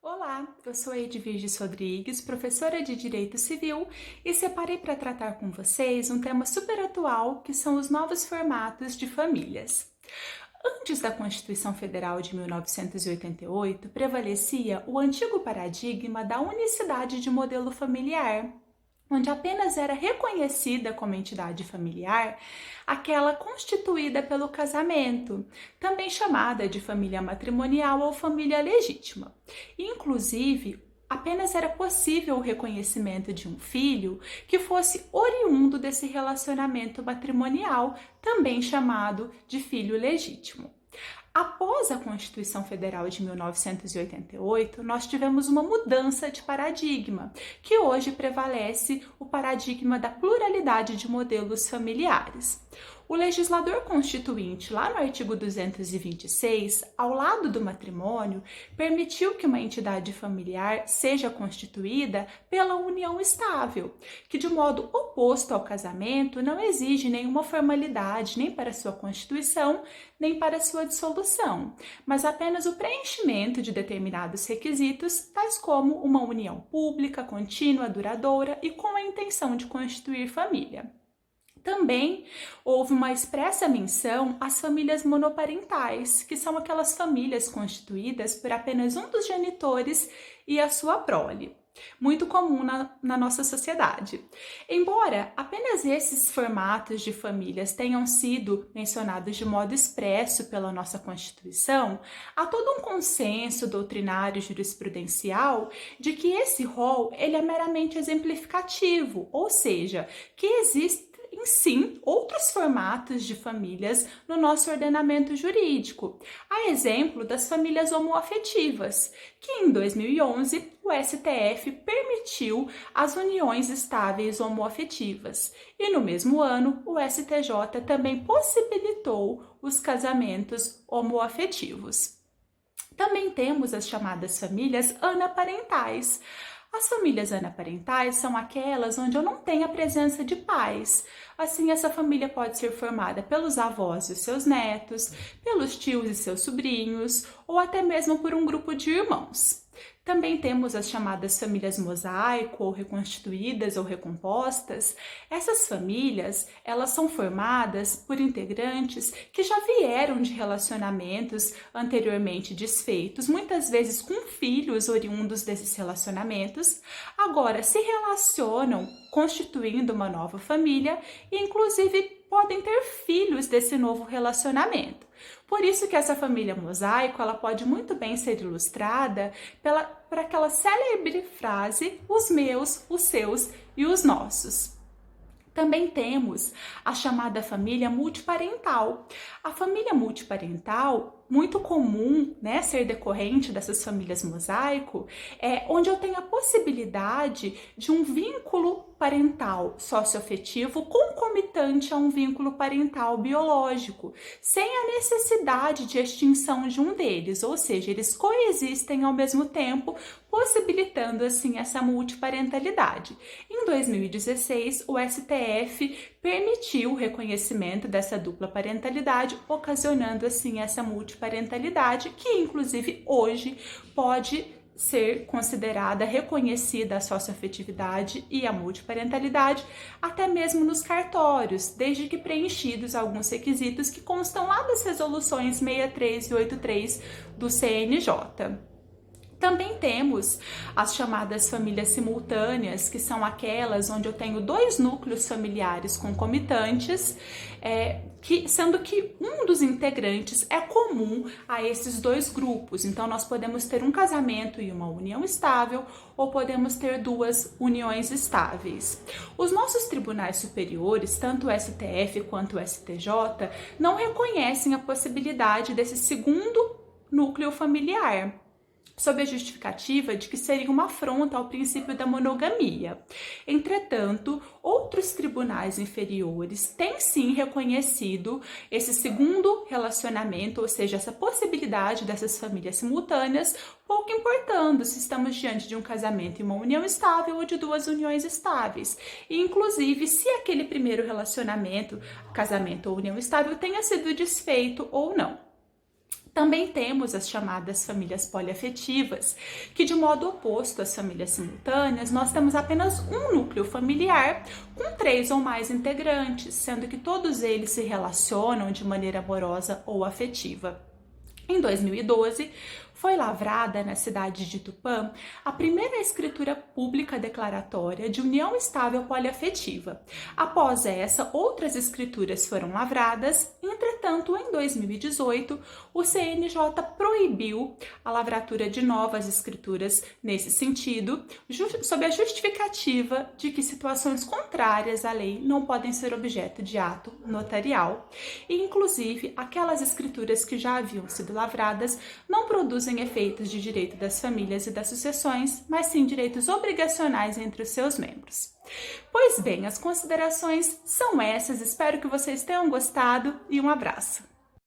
Olá, eu sou Edviges Rodrigues, professora de Direito Civil, e separei para tratar com vocês um tema super atual, que são os novos formatos de famílias. Antes da Constituição Federal de 1988, prevalecia o antigo paradigma da unicidade de modelo familiar, onde apenas era reconhecida como entidade familiar aquela constituída pelo casamento, também chamada de família matrimonial ou família legítima. Inclusive, apenas era possível o reconhecimento de um filho que fosse oriundo desse relacionamento matrimonial, também chamado de filho legítimo. Após a Constituição Federal de 1988, nós tivemos uma mudança de paradigma, que hoje prevalece o paradigma da pluralidade de modelos familiares. O legislador constituinte, lá no artigo 226, ao lado do matrimônio, permitiu que uma entidade familiar seja constituída pela união estável, que de modo oposto ao casamento não exige nenhuma formalidade nem para sua constituição, nem para sua dissolução, mas apenas o preenchimento de determinados requisitos, tais como uma união pública, contínua, duradoura e com a intenção de constituir família. Também houve uma expressa menção às famílias monoparentais, que são aquelas famílias constituídas por apenas um dos genitores e a sua prole, muito comum na nossa sociedade. Embora apenas esses formatos de famílias tenham sido mencionados de modo expresso pela nossa Constituição, há todo um consenso doutrinário jurisprudencial de que esse rol ele é meramente exemplificativo, ou seja, que existe sim outros formatos de famílias no nosso ordenamento jurídico, a exemplo das famílias homoafetivas, que em 2011 o STF permitiu as uniões estáveis homoafetivas e no mesmo ano o STJ também possibilitou os casamentos homoafetivos. Também temos as chamadas famílias anaparentais. As famílias anaparentais são aquelas onde eu não tenho a presença de pais. Assim, essa família pode ser formada pelos avós e os seus netos, pelos tios e seus sobrinhos, ou até mesmo por um grupo de irmãos. Também temos as chamadas famílias mosaico, ou reconstituídas ou recompostas. Essas famílias, elas são formadas por integrantes que já vieram de relacionamentos anteriormente desfeitos, muitas vezes com filhos oriundos desses relacionamentos, agora se relacionam constituindo uma nova família e, inclusive, podem ter filhos desse novo relacionamento. Por isso que essa família mosaico, ela pode muito bem ser ilustrada por aquela célebre frase, os meus, os seus e os nossos. Também temos a chamada família multiparental. A família multiparental, muito comum, ser decorrente dessas famílias mosaico, é onde eu tenho a possibilidade de um vínculo parental socioafetivo concomitante a um vínculo parental biológico, sem a necessidade de extinção de um deles, ou seja, eles coexistem ao mesmo tempo, possibilitando assim essa multiparentalidade. Em 2016, o STF permitiu o reconhecimento dessa dupla parentalidade, ocasionando assim essa multiparentalidade, que inclusive hoje pode ser considerada, reconhecida a socioafetividade e a multiparentalidade, até mesmo nos cartórios, desde que preenchidos alguns requisitos que constam lá das resoluções 63 e 83 do CNJ. Também temos as chamadas famílias simultâneas, que são aquelas onde eu tenho dois núcleos familiares concomitantes, sendo que um dos integrantes é comum a esses dois grupos. Então, nós podemos ter um casamento e uma união estável, ou podemos ter duas uniões estáveis. Os nossos tribunais superiores, tanto o STF quanto o STJ, não reconhecem a possibilidade desse segundo núcleo familiar, sob a justificativa de que seria uma afronta ao princípio da monogamia. Entretanto, outros tribunais inferiores têm sim reconhecido esse segundo relacionamento, ou seja, essa possibilidade dessas famílias simultâneas, pouco importando se estamos diante de um casamento e uma união estável ou de duas uniões estáveis. E, inclusive, se aquele primeiro relacionamento, casamento ou união estável, tenha sido desfeito ou não. Também temos as chamadas famílias poliafetivas, que de modo oposto às famílias simultâneas, nós temos apenas um núcleo familiar com 3 ou mais integrantes, sendo que todos eles se relacionam de maneira amorosa ou afetiva. Em 2012, foi lavrada na cidade de Tupã a primeira escritura pública declaratória de união estável poliafetiva. Após essa, outras escrituras foram lavradas. Entretanto, em 2018, o CNJ proibiu a lavratura de novas escrituras nesse sentido, sob a justificativa de que situações contrárias à lei não podem ser objeto de ato notarial. E, inclusive, aquelas escrituras que já haviam sido lavradas não produzem efeitos de direito das famílias e das sucessões, mas sim direitos obrigacionais entre os seus membros. Pois bem, as considerações são essas, espero que vocês tenham gostado e um abraço!